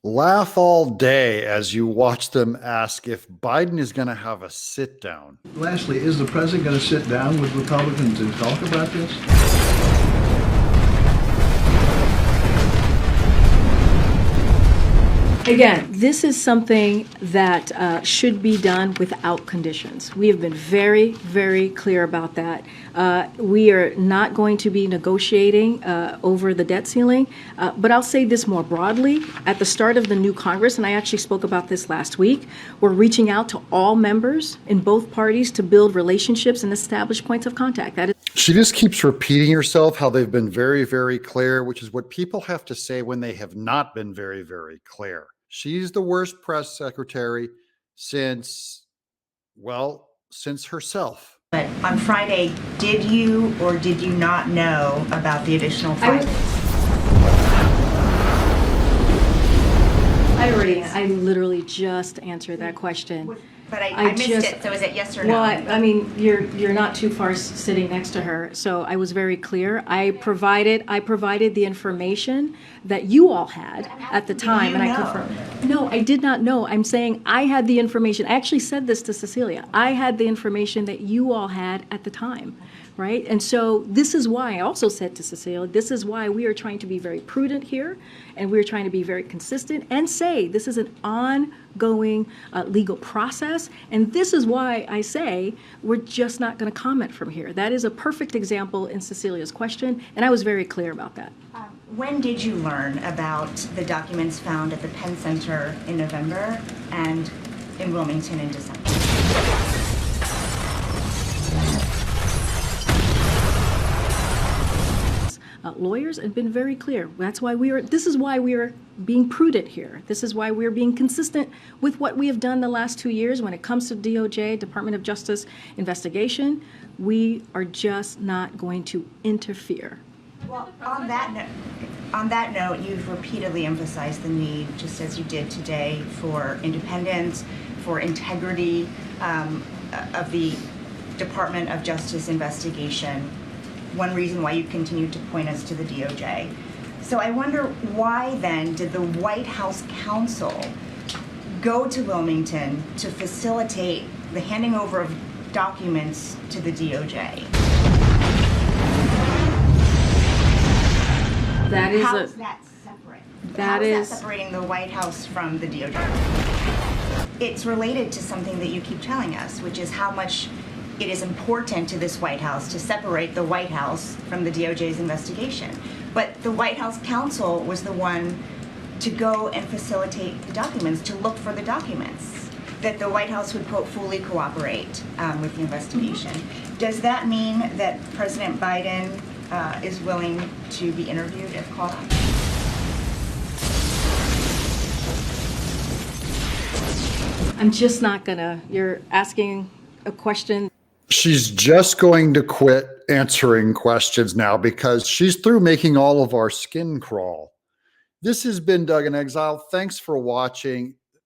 Laugh all day as you watch them ask if Biden is going to have a sit down. Lastly, is the president going to sit down with Republicans and talk about this? Again, this is something that should be done without conditions. We have been very, very clear about that. We are not going to be negotiating over the debt ceiling, but I'll say this more broadly. At the start of the new Congress, and I actually spoke about this last week, we're reaching out to all members in both parties to build relationships and establish points of contact. That is. She just keeps repeating herself, how they've been very, very clear, which is what people have to say when they have not been very, very clear. She's the worst press secretary since herself. But on Friday, did you or did you not know about the additional findings? I literally just answered that question. But I missed it, so is it yes or no? Well, I mean, you're not too far sitting next to her, so I was very clear. I provided the information that you all had at the time, and I confirmed. No, I did not know. I'm saying I had the information. I actually said this to Cecilia. I had the information that you all had at the time, right? And so this is why I also said to Cecilia, this is why we are trying to be very prudent here, and we're trying to be very consistent and say this is an ongoing legal process. And this is why I say we're just not going to comment from here. That is a perfect example in Cecilia's question, and I was very clear about that. When did you learn about the documents found at the Penn Center in November and in Wilmington in December? Lawyers have been very clear. That's why this is why we are being prudent here. This is why we're being consistent with what we have done the last 2 years when it comes to DOJ, Department of Justice investigation. We are just not going to interfere. Well, on that note, you've repeatedly emphasized the need, just as you did today, for independence, for integrity of the Department of Justice investigation. One reason why you continue to point us to the DOJ. So I wonder why then did the White House counsel go to Wilmington to facilitate the handing over of documents to the DOJ? That is How is that separate? How is that separating the White House from the DOJ? It's related to something that you keep telling us, which is how much it is important to this White House to separate the White House from the DOJ's investigation. But the White House counsel was the one to go and facilitate the documents, to look for the documents, that the White House would, quote, fully cooperate with the investigation. Does that mean that President Biden is willing to be interviewed if called on? I'm just not gonna, you're asking a question. She's just going to quit answering questions now because she's through making all of our skin crawl. This has been Doug in Exile. Thanks for watching.